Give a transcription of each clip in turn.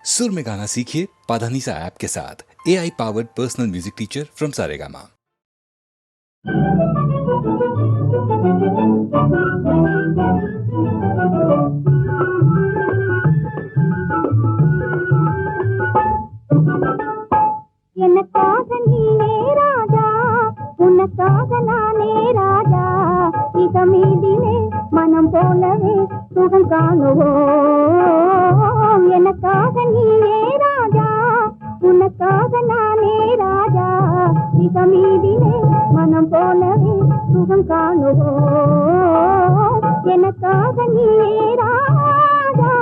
सुर में गाना सीखिए पाधानीसा ऐप के साथ। AI powered personal music teacher from Saregama. எனக்காக நீயே ராஜா, உனக்காக நானே ராஜா, இதமீதிலே மனம் போலவே சுகம் காணுவோம். எனக்காக நீயே ராஜா, உனக்காக நானே ராஜா, இதமீதிலே மனம் போலவே சுகம் காணுவோம். எனக்காக நீயே ராஜா.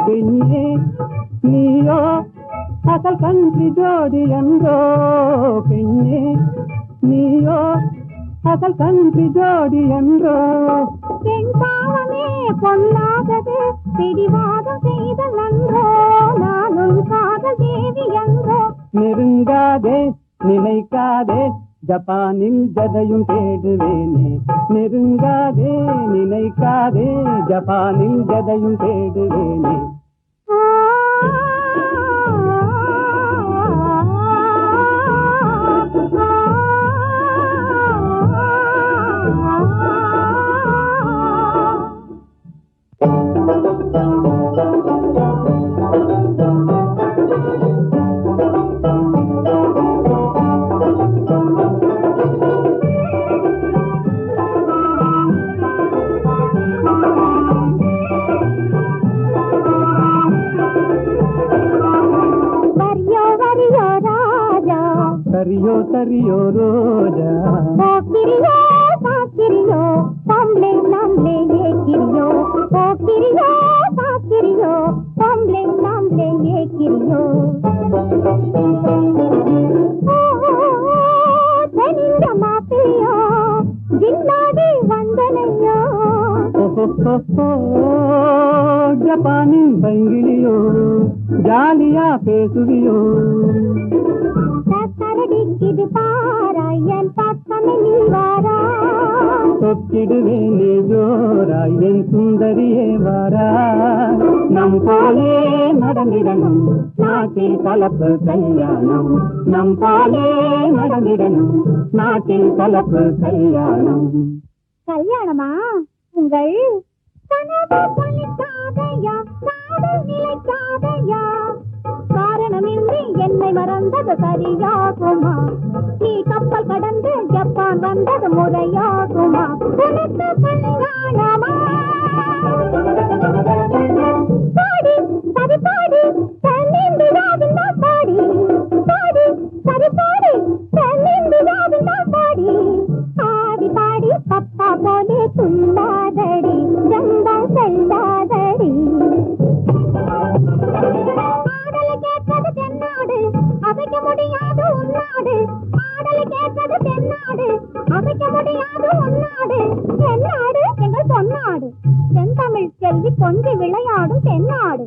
பெண்ணே நீயோ அசல் கன்றி ஜோடி என்றோ, பெண்ணே நீயோ அசல் கன்றி ஜோடி என்றோ. பெண் பாவமே பொல்லாதது, பிடிவாதம் செய்தல் நன்றோ, நானும் காதல் தேவி என்றோ. நெருங்காதே நினைக்காதே ஜப்பானில் ஜதையும் தேடுவேனே, நெருங்காதே நினைக்காதே ஜப்பானில் ஜதையும் தேடுவேனே. சரியோ சரியோ ரோஜா, போக்கிரியோ சாக்கிரியோ, பொம்பளை நாம்ளே ஏக்கிரியோ, போக்கிரியோ சாக்கிரியோ, பொம்பளை நாம்ளே ஏக்கிரியோ. தெரிந்த மாப்பிளையோ, ஜில்லாடி வந்தனையோ. ஜப்பானின் பைங்கிலியோ, ஜாலியா பேசுவியோ. இது பாராயன் பக்கமே நீ வாரா, தொக்கிடுவேன் நீ ஜோராய் என் சுந்தரியே வாரா. நம் போலே நடந்திடணும் நாட்டில் கலப்பு கல்யாணம், நம் போலே நடந்திடணும் நாட்டில் கலப்பு கல்யாணம். கல்யாணமா? உங்கள் கனவு பலிக்காதையா, காதல் நிலைக்காதையா, காரணமின்றி என்னை மறந்தது சரியாகுமா? நீ கப்பல் கடந்து ஜப்பான் வந்தது முறையாகுமா? உனக்கு கல்யாணமா? பாடி சரி பாடி தென்னிந்து ராவிந்தா பாடி, பாடி சரி பாடி தென்னிந்து ராவிந்தா பாடி, பாடி பாடி பப்பா போலே துள்ளாதடி, ஜம்பம் செல்லாதடி. பாடலை கேட்பது தென்னாடு, அமைக்க முடியாது உன்னாடு, பாடலை கேட்பது தென்னாடு, அமைக்க முடியாது உன்னாடு. தென்னாடு எங்கள் பொன்னாடு, தென்தமிழ் செல்வி கொஞ்சி விளையாடும் தென்னாடு.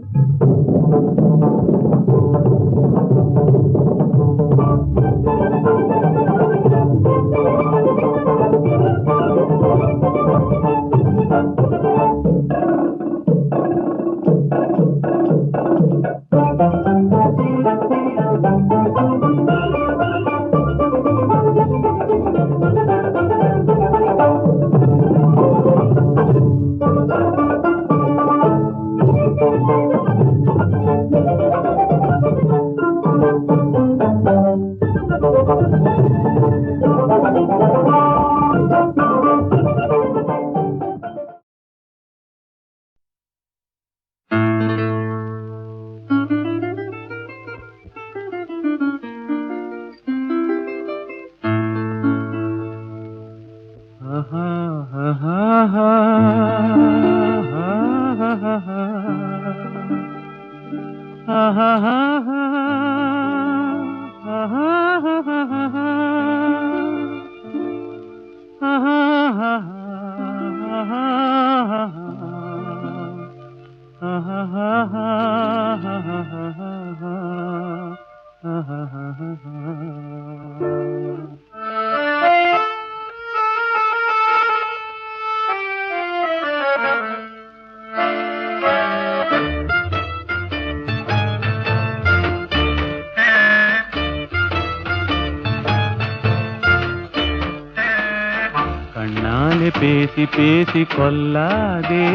கண்ணாலே பேசி பேசி கொல்லாதே,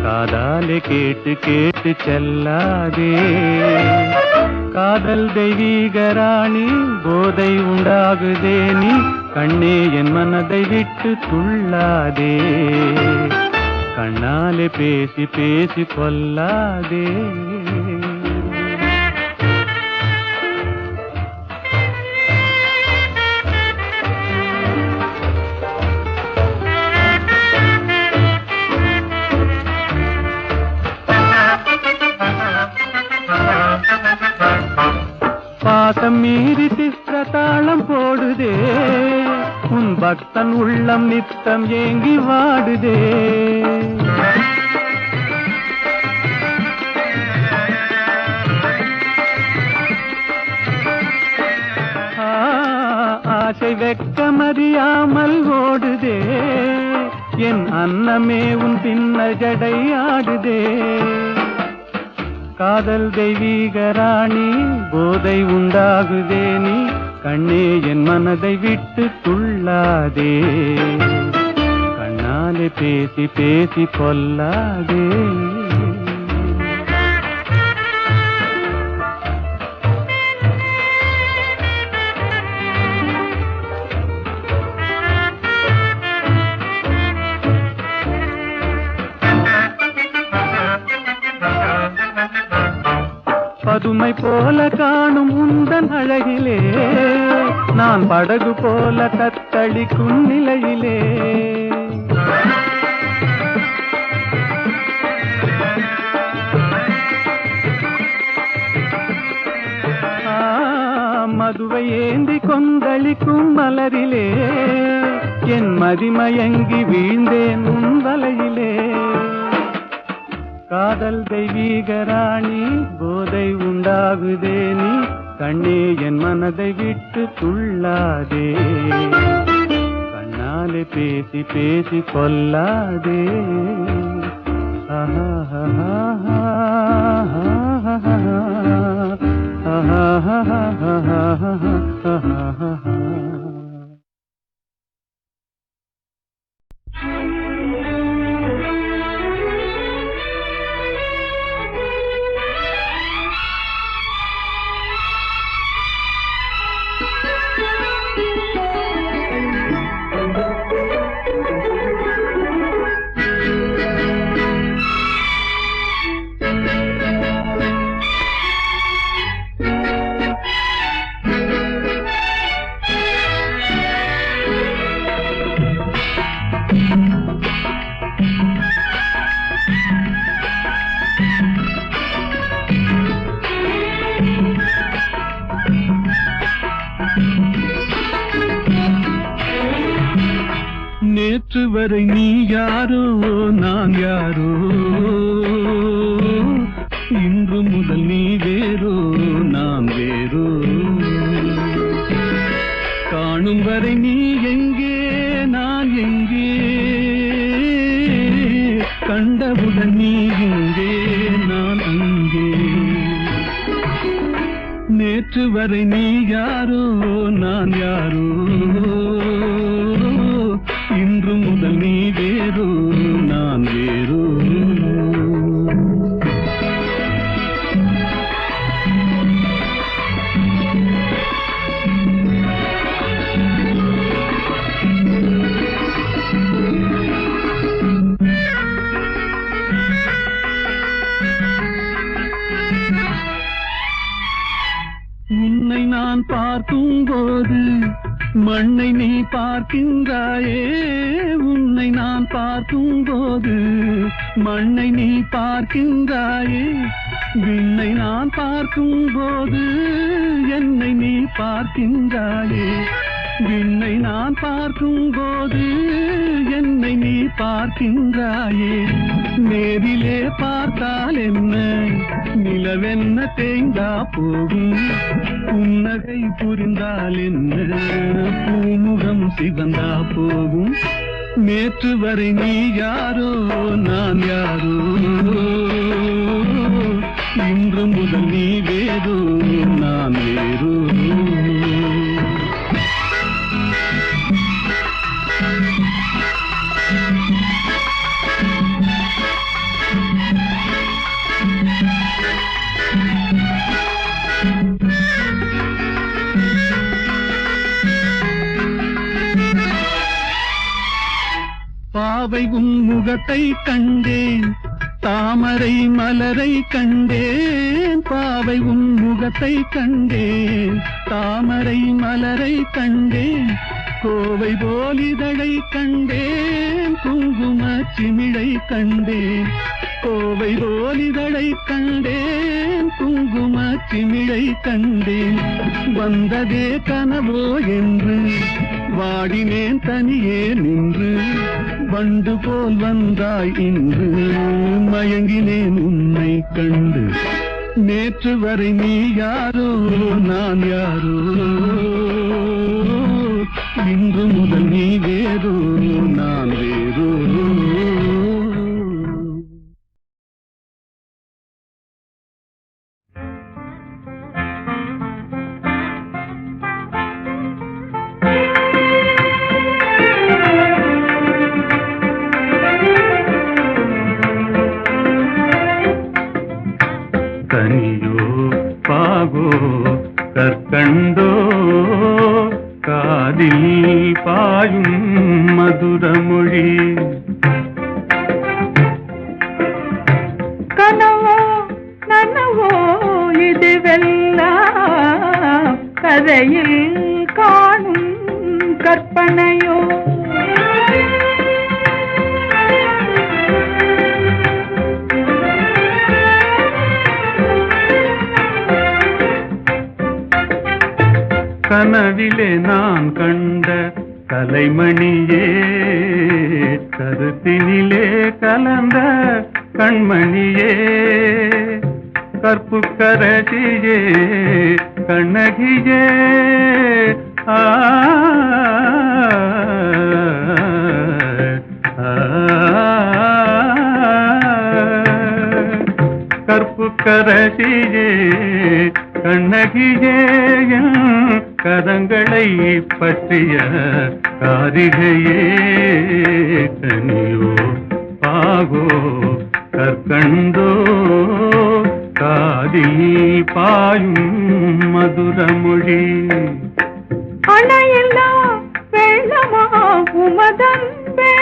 காதாலே கேட்டு கேட்டு செல்லாதே. காதல் தெய்வீக ராணி, போதை உண்டாகுதே நீ, கண்ணே என் மனதை விட்டு துள்ளாதே. கண்ணாலே பேசி பேசி கொல்லாதே. பாசம் மீறி திஸ்ர தாளம் போடுதே, உன் பக்தன் உள்ளம் நித்தம் ஏங்கி வாடுதே. ஆசை வெட்கமறியாமல் ஓடுதே, என் அன்னமே உன் பின்ன ஜடை ஆடுதே. காதல் தெய்வீக ராணி, போதை உண்டாகுதே நீ, கண்ணே என் மனதை விட்டு துள்ளாதே. கண்ணாலே பேசி பேசி கொல்லாதே. பதுமை போல காணும் உந்தன் அழகிலே, நான் படகு போல தத்தளிக்கும் நிலையிலே. மதுவை ஏந்தி கொந்தளிக்கும் மலரிலே, என் மதிமயங்கி வீழ்ந்தேன் உன் வலையிலே. காதல் தெய்வீக ராணி, போதை உண்டாகுதே நீ, கண்ணே என் மனதை விட்டு துள்ளாதே. கண்ணாலே பேசி பேசி கொல்லாதே. நேற்று வரை நீ யாரோ நான் யாரோ, இன்று முதல் நீ வேறோ நான் வேறோ. காணும் வரை நீ எங்கே நான் எங்கே, கண்டவுடன் நீ எங்கே நான் அங்கே. நேற்று வரை நீ யாரோ நான் யாரோ, இன்று முதல் நீ வேறோ நான் வேறோ. உன்னை நான் பார்க்கும் போது மண்ணை நீ பார்க்கின்றாயே. உன்னை நான் பார்க்கும் போது மண்ணை நீ பார்க்கின்றாயே. விண்ணை நான் பார்க்கும் போது என்னை நீ பார்க்கின்றாயே. விண்ணை நான் பார்க்கும் போது என்னை நீ பார்க்கின்றாயே. நேரிலே பார்த்தால் என்ன, நிலவென்ன தேய்ந்தா போகும், புன்னகை புரிந்தால் என்ன பூமுகம் சிவந்தா போகும். நேற்று வரை நீ யாரோ நான் யாரோ, இன்று முதல் நீ வேறோ நான் வேறோ. பாவை உன் முகத்தை கண்டேன், தாமரை மலரை கண்டேன். பாவை உன் முகத்தை கண்டேன், தாமரை மலரை கண்டேன். கோவை போலிதழை கண்டேன், குங்கும சிமிழை கண்டேன். கோவை போலிதழை கண்டேன், குங்கும சிமிழை கண்டேன். வந்ததே கனவோ என்று வாடினேன் தனியே நின்று, வண்டு போல் வந்தாய் இன்று மயங்கினேன் உன்னை கண்டு. நேற்று வரை நீ யாரோ நான் யாரோ, இன்று முதல் நீ வேறோ நான் வேறோ. கனியோ பாகோ கற்கண்டோ காதில் பாயும் மதுரமொழி. கனவோ நனவோ இதுவெல்லாம் கதையில் காணும் கற்பனையோ. கனவிலே நான் கண்ட கலைமணியே, கருத்தினிலே கலந்த கண்மணியே, கற்புக்கரசியே கண்ணகியே. கற்புக்கரசியே கண்ணகியே, கரங்களை பற்றிய காரிகையே. கனியோ பாகோ கற்கண்டோ காதில் பாயும் மதுரமொழி. அணையில்லா வெள்ளமா உமதன்பே,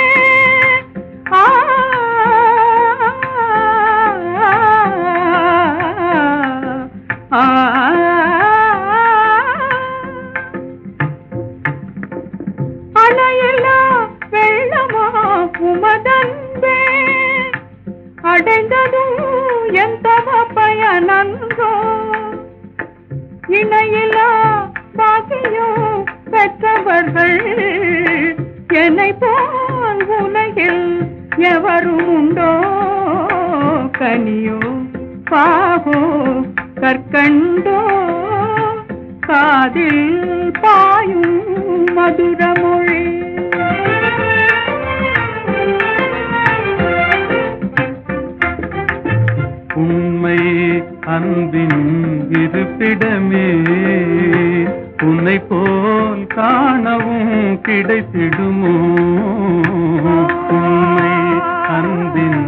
அணையில்லா வெள்ளமா உமதன்பே, அடைந்ததும் எந்த பயனன்றோ. இணையிலா பாக்கியம் பெற்றவர்கள் என்னை போல் உலகில் எவரும் உண்டோ. கனியோ பாகோ கற்கண்டோ காதில் பாயும் மதுரமொழி. உண்மை அன்பின் இருப்பிடமே, உன்னை போல் காணவும் கிடைத்திடுமோ. உண்மை அன்பின்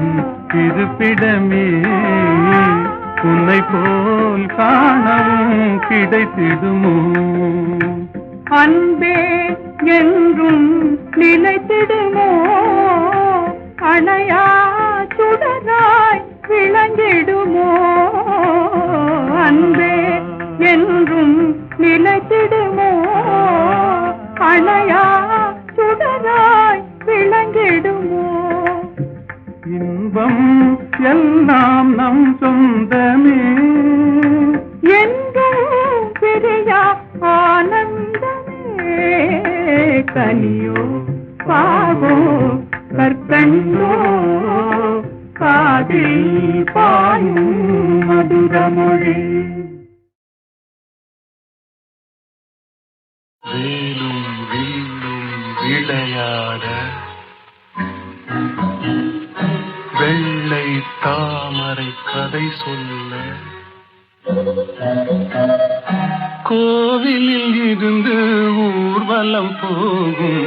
இருப்பிடமே, உன்னை போல் காணவும் கிடைத்திடுமோ. அன்பே என்றும் நிலைத்திடுமோ, அணையா சுடராய் விளங்கிடுமோ. அன்பே என்றும் நிலைத்திடுமோ, அணையா சுடராய் விளங்கிடுமோ. இன்பம் எல்லாம் நம் சொந்தமே, என்றும் பிரியா ஆனந்தமே. கனியோ பாகோ கற்கண்டோ காதில் பாயும் மதுர மொழி வேலும் வில்லும் விளையாட வெள்ளை தாமரை கதை சொல்ல கோவிலில் இருந்து ஊர்வலம் போகும்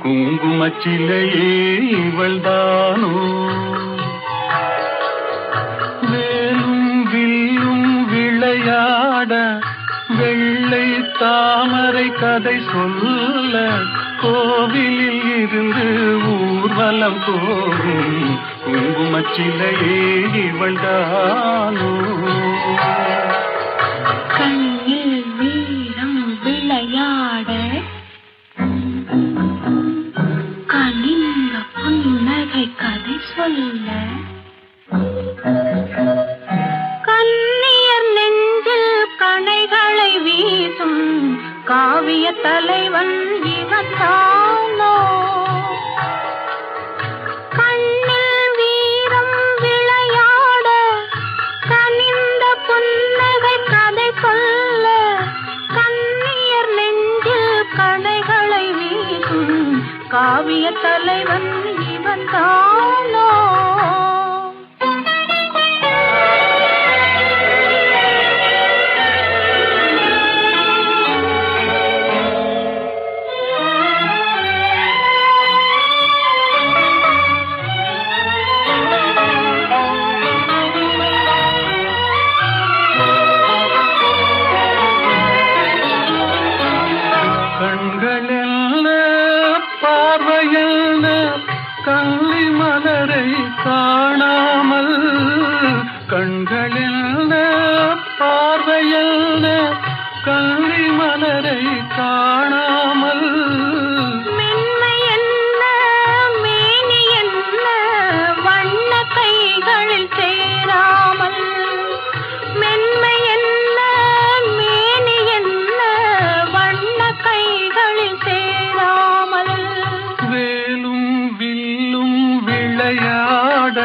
குங்குமச்சிலையே இவள்தானோ வேலும் வில்லும் விளையாட வெள்ளை தாமரை கதை சொல்ல கோவிலில் இருந்து ஊர்வலம் போகும் குங்குமச்சிலையே இவள்தானோ கண்ணில் வீரம் விளையாட கனிந்த புன்னகை கதை சொல்ல கண்ணியர் நெஞ்சில் கணைகளை வீசும் காவிய தலைவன் இவன் தானோ கண்ணில் வீரம் விளையாட கனிந்த புன்னகை கதை சொல்ல கண்ணியர் நெஞ்சில் கணைகளை வீசும் காவிய தலைவன் இவன் தானோ கள்ளி மலரை காணாமல் கண்களில் பார்வையில் கள்ளி மலரை காணாமல் மென்மை என்ன மேனி என்ன வண்ண கைகளில் சேராமல் மென்மை என்ன மேனி என்ன வண்ண கைகளில் சேராமல் வேலும் வில்லும் விளையாட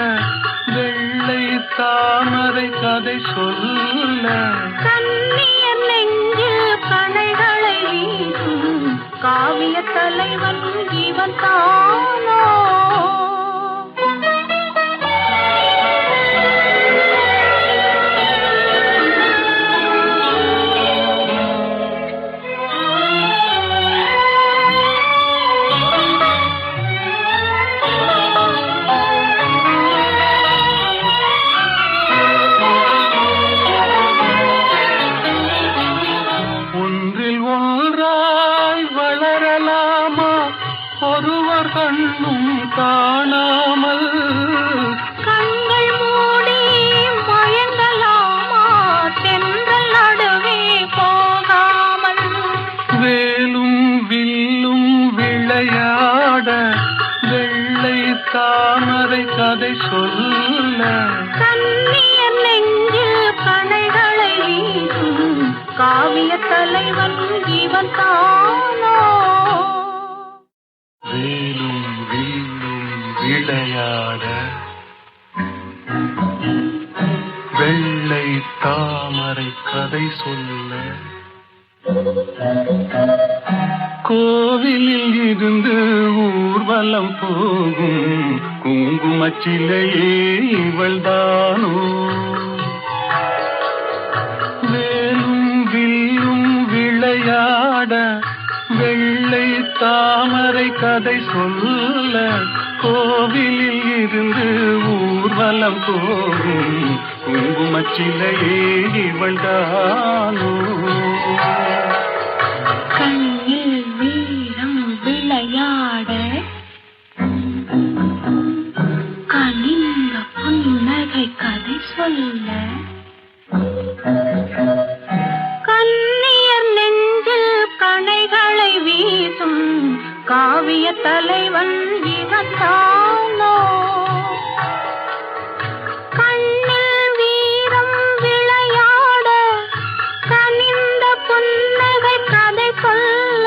வெள்ளை தாமரை கதை சொல்ல கண்ணியர் நெஞ்சில் கணைகளை வீசும் காவிய தலைவன் இவன் தானோ ஒருவர் கண்ணும் காணாமல் கண்கள் மூடி மயங்கலாமா தென்றல் நடுவே போகாமல் வேலும் வில்லும் விளையாட வெள்ளை தாமரை கதை சொல்ல கண்ணியர் நெஞ்சில் கணைகளை வீசும் காவிய தலைவன் இவன் தானோ வேலும் வில்லும் விளையாட வெள்ளை தாமரை கதை சொல்ல கோவிலில் இருந்து ஊர்வலம் போகும் குங்குமச்சிலையே இவள்தானோ வேலும் வில்லும் விளையாட வெள்ளை தாமரை கதை சொல்ல கோவிலில் இருந்து ஊர்வலம் போகும் குங்குமச்சிலையே இவள்தானோ கண்ணில் வீரம் விளையாட கனிந்த புன்னகை கதை சொல்ல கண்ணியர் நெஞ்சில் கணைகளை வீசும் காவிய தலைவன் இவன் தானோ கண்ணில் வீரம் விளையாட கனிந்த புன்னகை கதை சொல்ல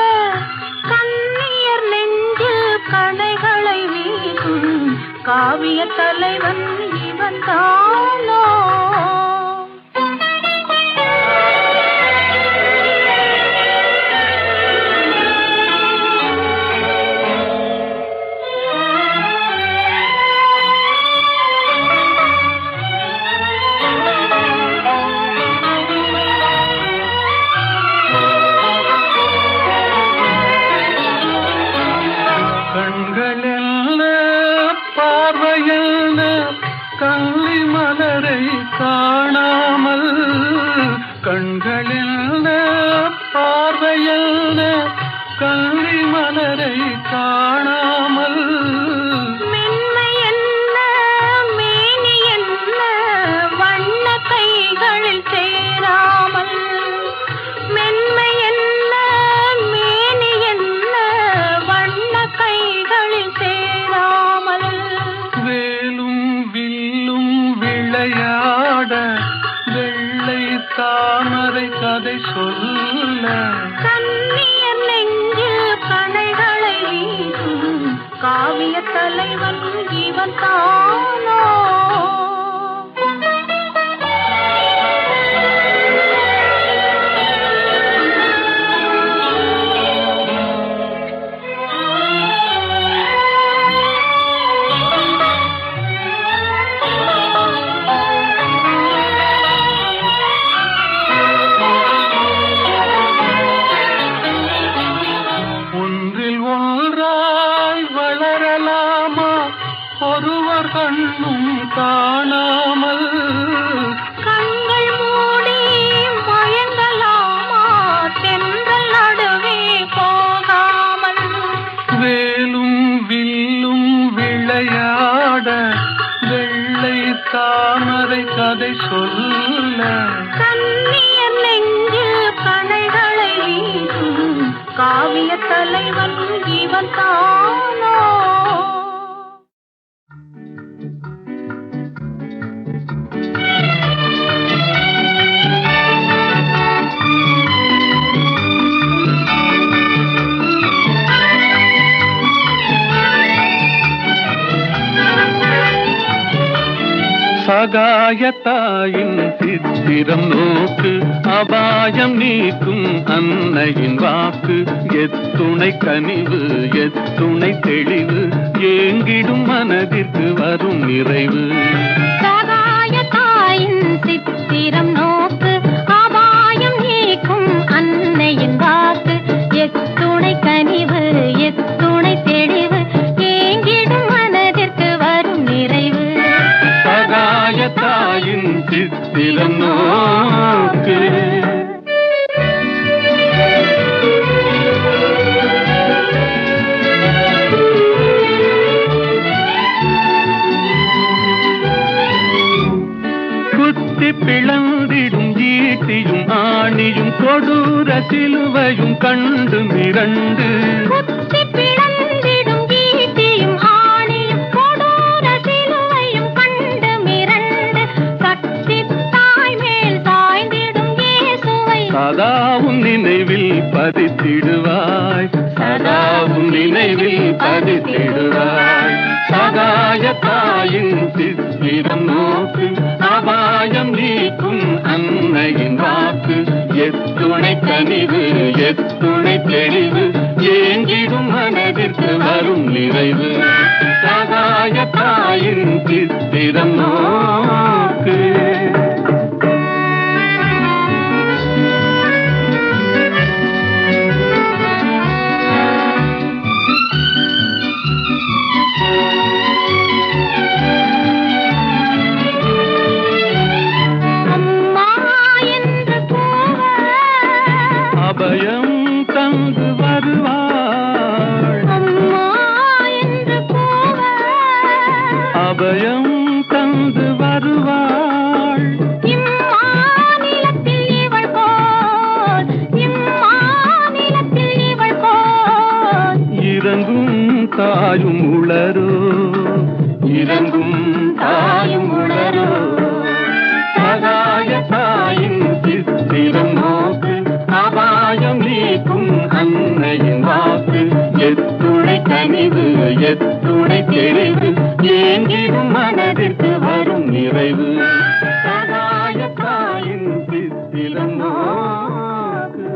கண்ணியர் நெஞ்சில் கணைகளை வீசும் காவிய தலைவன் இவன் தானோ என்ன கல்வி மலரை காணாமல் மென்மை என்ன மேனி என்ன வண்ண கைகளில் சேராமல் மென்மை என்ன மேனி என்ன வண்ண கைகளில் சேராமல் வேலும் வில்லும் விளையாட வெள்ளை தாமரை கதை சொல்ல கண்ணியர் நெஞ்சில் கணைகளை வீசும் காவிய தலைவன் இவன் தானோ ஒன்றில் ஒன்றாய் வளரலாமா ஒருவர் கண்ணும் காணாமல் கண்கள் மூடி மயங்கலாமா தென்றல் நடுவே போகாமல் வேலும் வில்லும் விளையாட வெள்ளை தாமரை கதை சொல்ல கண்ணியர் நெஞ்சில் கணைகளை வீசும் காவிய தலைவன் இவன் தானோ சகாயத்தாயின் சித்திரம் நோக்கு அபாயம் நீக்கும் அன்னையின் வாக்கு எத்துணை கனிவு எத்துணை தெளிவு ஏங்கிடும் மனதிற்கு வரும் நிறைவு சகாயத்தாயின் சித்திரம் நோக்கு அபாயம் நீக்கும் அன்னையின் வாக்கு எத்துணை கனிவு எத்துணை தெளிவு ஏங்கிடும் மனதிற்கு வரும் நிறைவு சகாயத்தாயின் சித்திரம் நோக்கு குத்தி பிளந்திடும் ஈட்டியும் ஆணியும் கொடூர சிலுவையும் கண்டு மிரண்டு குத்தி பிளந்திடும் ஈட்டியும் ஆணியும் கொடூர சிலுவையும் கண்டு மிரண்டு கட்டி தாய் மேல் சாய்ந்திடும் இயேசுவை சதாவும் நினைவில் பதித்திடுவாய் சதாவும் நினைவில் பதித்திடுவாய் சகாயத்தாயின் சித்திரம் நோக்கு அபாயம் நீக்கும் அன்னையின் வாக்கு எத்துணை கனிவு எத்துணை தெளிவு ஏங்கிடும் மனதிற்கு வரும் நிறைவு சகாயத்தாயின் சித்திரம் நோக்கு அபயம் தந்து வருவாள் அம்மா என்று கூவ அபயம் தந்து வருவாள் இம்மாநிலத்தில் இவள் போல் இம்மாநிலத்தில் இவள் போல் இறங்கும் தாயும் உளரோ இறங்கும் தாயும் உளரோ சகாயத்தாயின் சித்திரம் நோக்கு அபாயம் நீக்கும் அன்னையின் வாக்கு எத்துணை கனிவு எத்துணை தெளிவு ஏங்கிடும் மனதிற்கு வரும் நிறைவு சகாயத்தாயின் சித்திரம் நோக்கு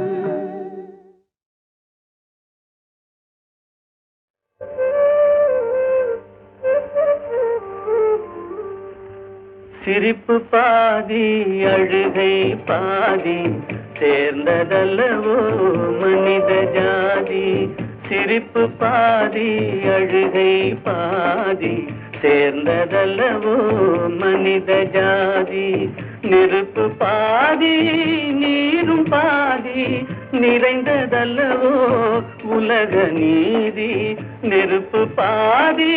சிரிப்பு பாதி அழுகை பாதி சேர்ந்ததல்லவோ மனித ஜாதி சிரிப்பு பாதி அழுகை பாதி சேர்ந்ததல்லவோ மனித ஜாதி நெருப்பு பாதி நீரும் பாதி நிறைந்ததல்லவோ உலக நீதி. நெருப்பு பாதி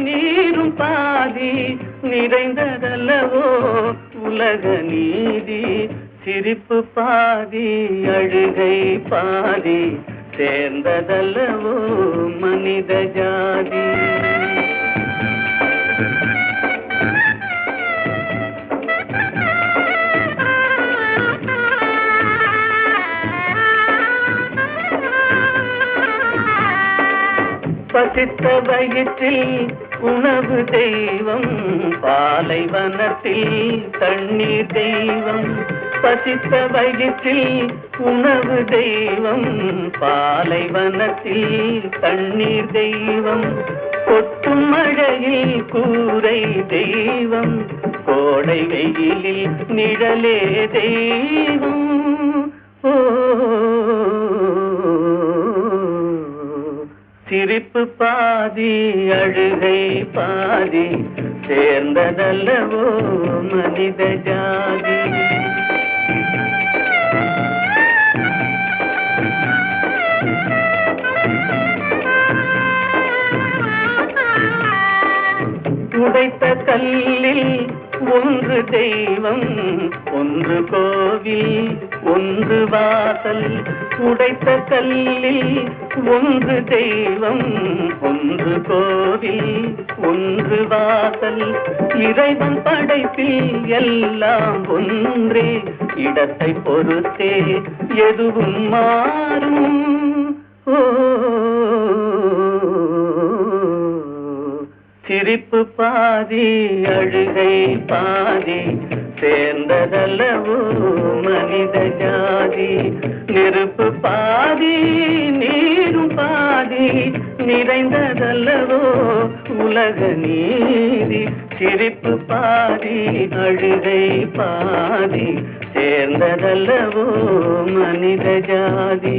நீரும் பாதி நிறைந்ததல்லவோ உலக நீதி. சிரிப்பு பாதி அழுகை பாதி சேர்ந்ததல்லவோ மனித ஜாதி. பசித்த வயிற்றில் உணவு தெய்வம், பாலைவனத்தில் தண்ணீர் தெய்வம். பசித்த வயிற்றில் உணவு தெய்வம், பாலைவனத்தில் தண்ணீர் தெய்வம். கொட்டும் மழையில் கூரை தெய்வம், கோடை வெயிலில் நிழலே தெய்வம். ஓ சிரிப்பு பாதி அழுகை பாதி சேர்ந்ததல்லவோ மனித ஜாதி. உடைத்த கல்லில் ஒன்று தெய்வம், ஒன்று கோவில், ஒன்று வாசல். உடைத்த கல்லில் ஒன்று தெய்வம், ஒன்று கோவில், ஒன்று வாசல். இறைவன் படைப்பில் எல்லாம் ஒன்றே, இடத்தை பொறுத்தே எதுவும் மாறும். ஓ சிரிப்பு பாதி அழுகை பாதி சேர்ந்ததல்லவோ மனித ஜாதி. நெருப்பு பாதி நீரும் பாதி நிறைந்ததல்லவோ உலக நீதி. சிரிப்பு பாதி அழுகை பாதி சேர்ந்ததல்லவோ மனித ஜாதி.